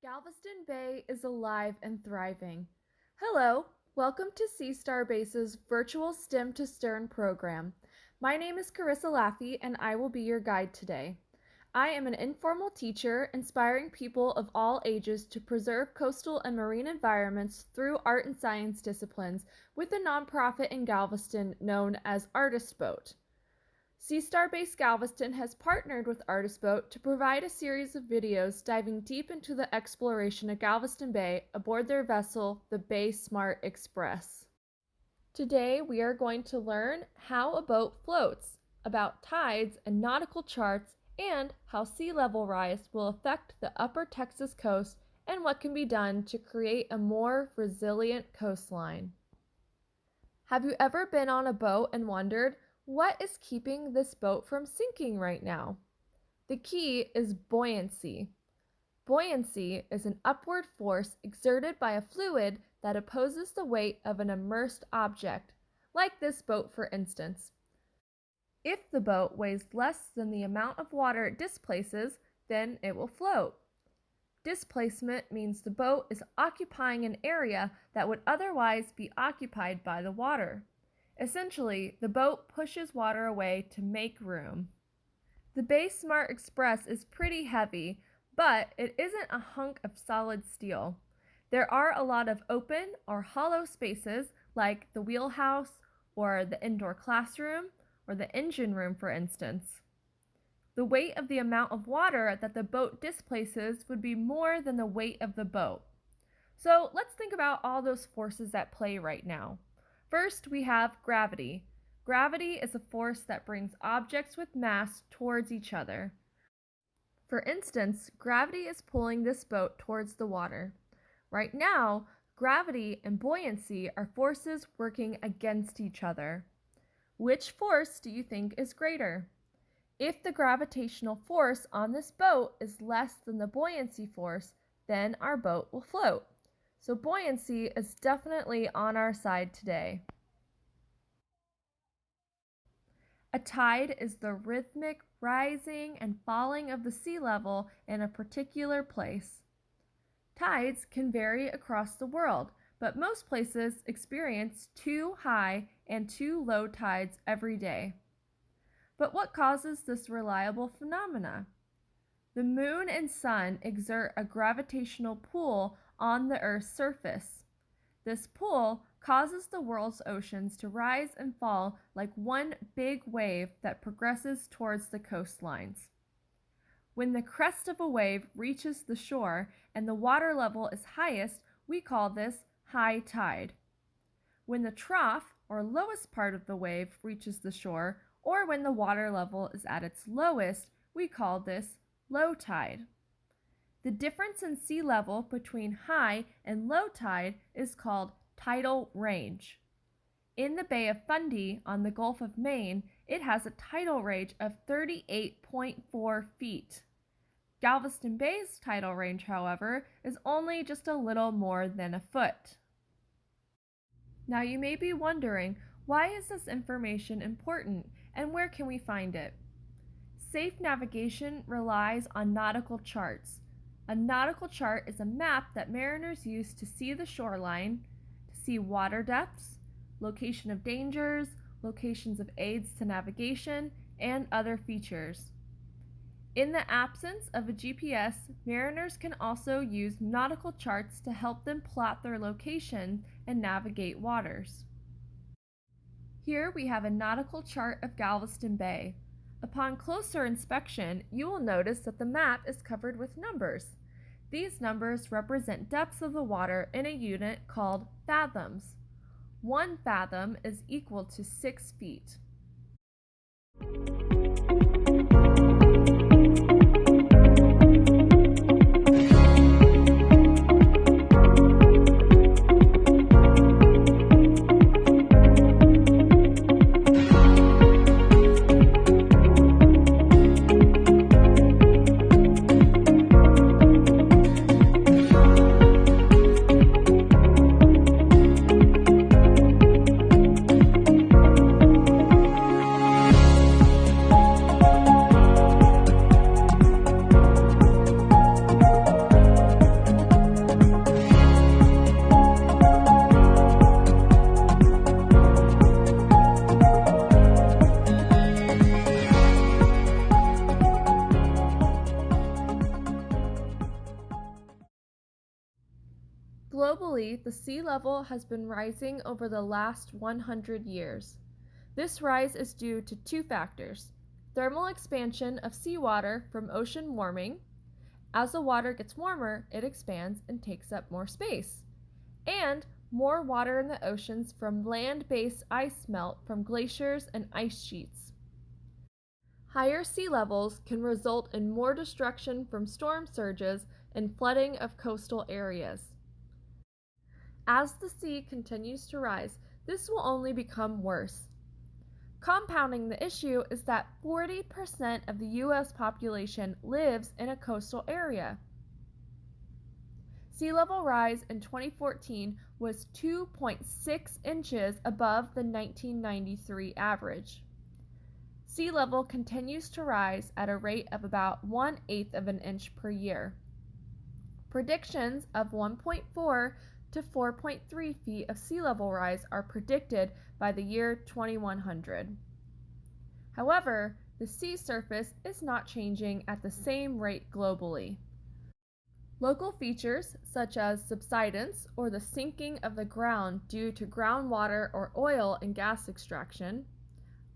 Galveston Bay is alive and thriving. Hello, welcome to Sea Star Base's virtual STEM to Stern program. My name is Carissa Laffey and I will be your guide today. I am an informal teacher inspiring people of all ages to preserve coastal and marine environments through art and science disciplines with a nonprofit in Galveston known as Artist Boat. Sea Star Base Galveston has partnered with Artist Boat to provide a series of videos diving deep into the exploration of Galveston Bay aboard their vessel, the Bay Smart Express. Today we are going to learn how a boat floats, about tides and nautical charts, and how sea level rise will affect the upper Texas coast and what can be done to create a more resilient coastline. Have you ever been on a boat and wondered, what is keeping this boat from sinking right now? The key is buoyancy. Buoyancy is an upward force exerted by a fluid that opposes the weight of an immersed object, like this boat for instance. If the boat weighs less than the amount of water it displaces, then it will float. Displacement means the boat is occupying an area that would otherwise be occupied by the water. Essentially, the boat pushes water away to make room. The Bay Smart Express is pretty heavy, but it isn't a hunk of solid steel. There are a lot of open or hollow spaces like the wheelhouse or the indoor classroom or the engine room, for instance. The weight of the amount of water that the boat displaces would be more than the weight of the boat. So let's think about all those forces at play right now. First, we have gravity. Gravity is a force that brings objects with mass towards each other. For instance, gravity is pulling this boat towards the water. Right now, gravity and buoyancy are forces working against each other. Which force do you think is greater? If the gravitational force on this boat is less than the buoyancy force, then our boat will float. So buoyancy is definitely on our side today. A tide is the rhythmic rising and falling of the sea level in a particular place. Tides can vary across the world, but most places experience 2 high and 2 low tides every day. But what causes this reliable phenomena? The moon and sun exert a gravitational pull on the Earth's surface. This pull causes the world's oceans to rise and fall like one big wave that progresses towards the coastlines. When the crest of a wave reaches the shore and the water level is highest, we call this high tide. When the trough or lowest part of the wave reaches the shore, or when the water level is at its lowest, we call this low tide. The difference in sea level between high and low tide is called tidal range. In the Bay of Fundy on the Gulf of Maine, it has a tidal range of 38.4 feet. Galveston Bay's tidal range, however, is only just a little more than a foot. Now you may be wondering, why is this information important and where can we find it? Safe navigation relies on nautical charts. A nautical chart is a map that mariners use to see the shoreline, to see water depths, location of dangers, locations of aids to navigation, and other features. In the absence of a GPS, mariners can also use nautical charts to help them plot their location and navigate waters. Here we have a nautical chart of Galveston Bay. Upon closer inspection, you will notice that the map is covered with numbers. These numbers represent depths of the water in a unit called fathoms. 1 fathom is equal to 6 feet. Globally, the sea level has been rising over the last 100 years. This rise is due to two factors: thermal expansion of seawater from ocean warming. As the water gets warmer, it expands and takes up more space. And more water in the oceans from land-based ice melt from glaciers and ice sheets. Higher sea levels can result in more destruction from storm surges and flooding of coastal areas. As the sea continues to rise, this will only become worse. Compounding the issue is that 40% of the U.S. population lives in a coastal area. Sea level rise in 2014 was 2.6 inches above the 1993 average. Sea level continues to rise at a rate of about 1/8 of an inch per year. Predictions of 1.4 to 4.3 feet of sea level rise are predicted by the year 2100. However, the sea surface is not changing at the same rate globally. Local features such as subsidence, or the sinking of the ground due to groundwater or oil and gas extraction,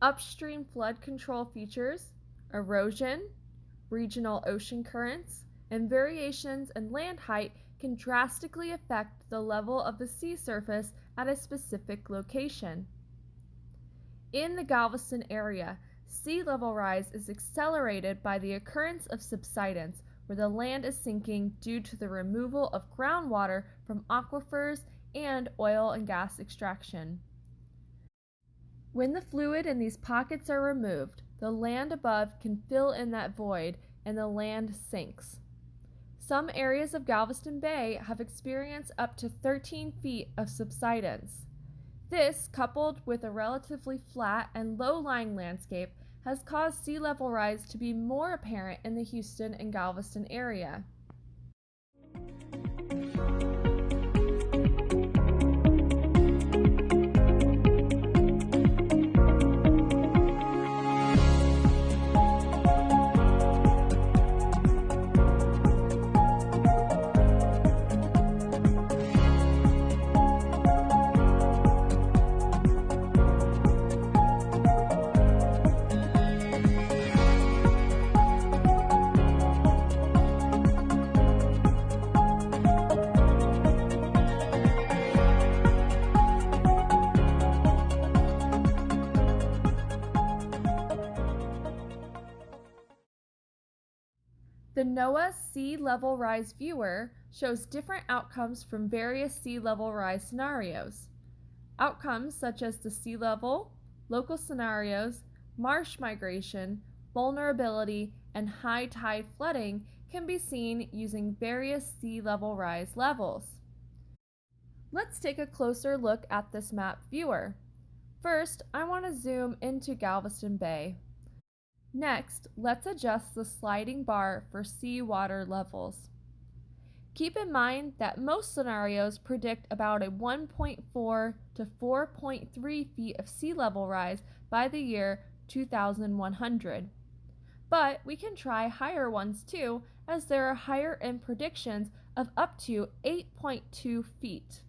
upstream flood control features, erosion, regional ocean currents, and variations in land height can drastically affect the level of the sea surface at a specific location. In the Galveston area, sea level rise is accelerated by the occurrence of subsidence, where the land is sinking due to the removal of groundwater from aquifers and oil and gas extraction. When the fluid in these pockets are removed, the land above can fill in that void and the land sinks. Some areas of Galveston Bay have experienced up to 13 feet of subsidence. This, coupled with a relatively flat and low-lying landscape, has caused sea level rise to be more apparent in the Houston and Galveston area. The NOAA Sea Level Rise Viewer shows different outcomes from various sea level rise scenarios. Outcomes such as the sea level, local scenarios, marsh migration, vulnerability, and high tide flooding can be seen using various sea level rise levels. Let's take a closer look at this map viewer. First, I want to zoom into Galveston Bay. Next, let's adjust the sliding bar for seawater levels. Keep in mind that most scenarios predict about a 1.4 to 4.3 feet of sea level rise by the year 2100. But we can try higher ones too, as there are higher end predictions of up to 8.2 feet.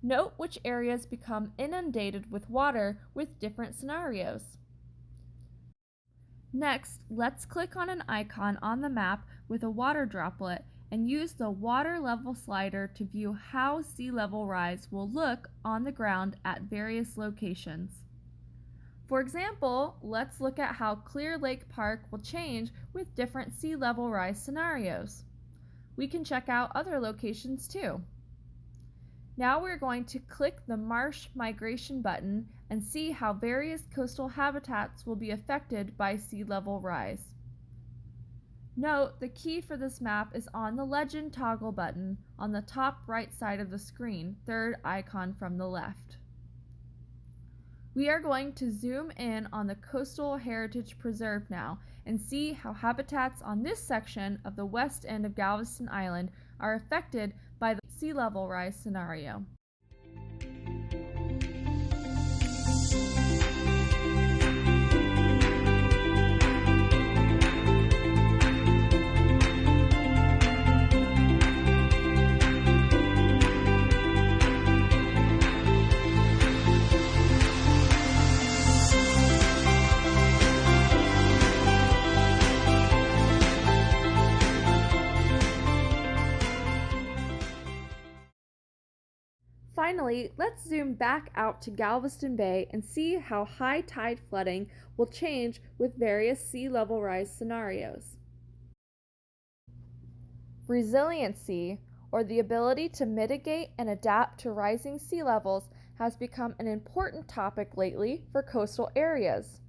Note which areas become inundated with water with different scenarios. Next, let's click on an icon on the map with a water droplet and use the water level slider to view how sea level rise will look on the ground at various locations. For example, let's look at how Clear Lake Park will change with different sea level rise scenarios. We can check out other locations too. Now we're going to click the Marsh Migration button and see how various coastal habitats will be affected by sea level rise. Note the key for this map is on the Legend toggle button on the top right side of the screen, third icon from the left. We are going to zoom in on the Coastal Heritage Preserve now and see how habitats on this section of the west end of Galveston Island are affected by the sea level rise scenario. Finally, let's zoom back out to Galveston Bay and see how high tide flooding will change with various sea level rise scenarios. Resiliency, or the ability to mitigate and adapt to rising sea levels, has become an important topic lately for coastal areas.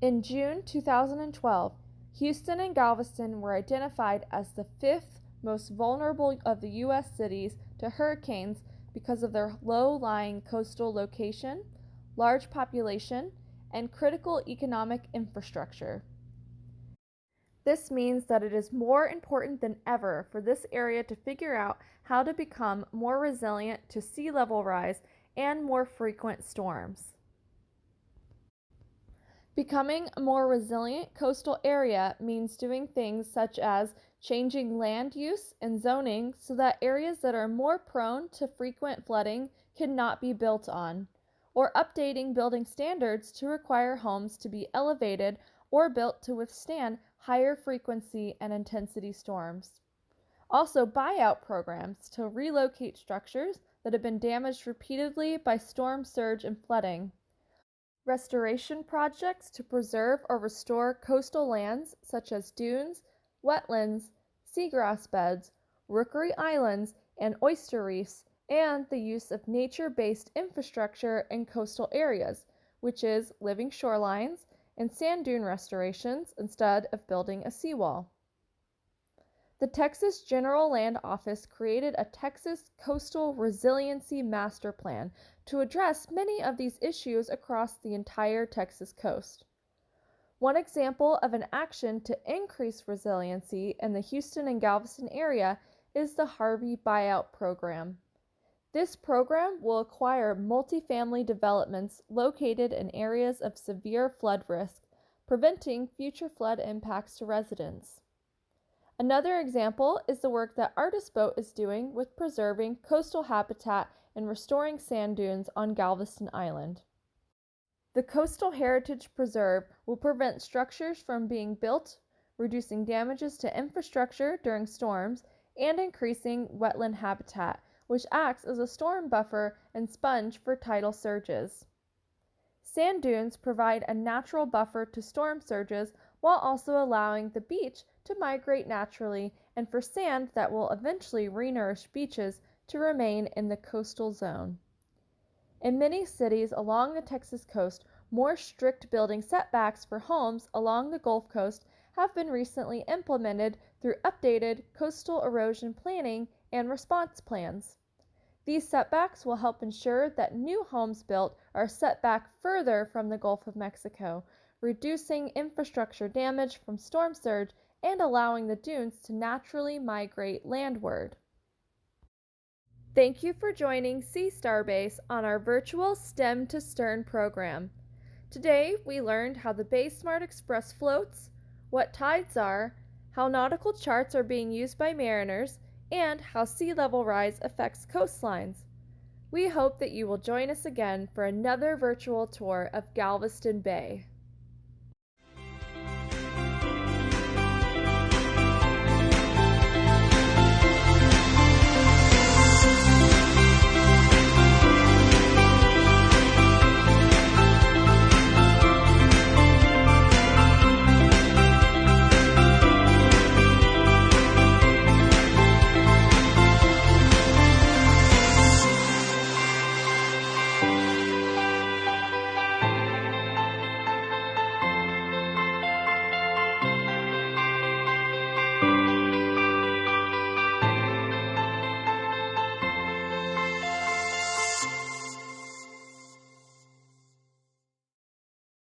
In June 2012, Houston and Galveston were identified as the fifth most vulnerable of the U.S. cities to hurricanes because of their low-lying coastal location, large population, and critical economic infrastructure. This means that it is more important than ever for this area to figure out how to become more resilient to sea level rise and more frequent storms. Becoming a more resilient coastal area means doing things such as changing land use and zoning so that areas that are more prone to frequent flooding cannot be built on, or updating building standards to require homes to be elevated or built to withstand higher frequency and intensity storms. Also, buyout programs to relocate structures that have been damaged repeatedly by storm surge and flooding. Restoration projects to preserve or restore coastal lands such as dunes, wetlands, seagrass beds, rookery islands, and oyster reefs, and the use of nature-based infrastructure in coastal areas, which is living shorelines and sand dune restorations instead of building a seawall. The Texas General Land Office created a Texas Coastal Resiliency Master Plan to address many of these issues across the entire Texas coast. One example of an action to increase resiliency in the Houston and Galveston area is the Harvey Buyout Program. This program will acquire multifamily developments located in areas of severe flood risk, preventing future flood impacts to residents. Another example is the work that Artist Boat is doing with preserving coastal habitat and restoring sand dunes on Galveston Island. The Coastal Heritage Preserve will prevent structures from being built, reducing damages to infrastructure during storms, and increasing wetland habitat, which acts as a storm buffer and sponge for tidal surges. Sand dunes provide a natural buffer to storm surges while also allowing the beach to migrate naturally and for sand that will eventually re-nourish beaches to remain in the coastal zone. In many cities along the Texas coast, more strict building setbacks for homes along the Gulf Coast have been recently implemented through updated coastal erosion planning and response plans. These setbacks will help ensure that new homes built are set back further from the Gulf of Mexico, reducing infrastructure damage from storm surge and allowing the dunes to naturally migrate landward. Thank you for joining Sea Starbase on our virtual STEM to Stern program. Today we learned how the BaySmart Express floats, what tides are, how nautical charts are being used by mariners, and how sea level rise affects coastlines. We hope that you will join us again for another virtual tour of Galveston Bay.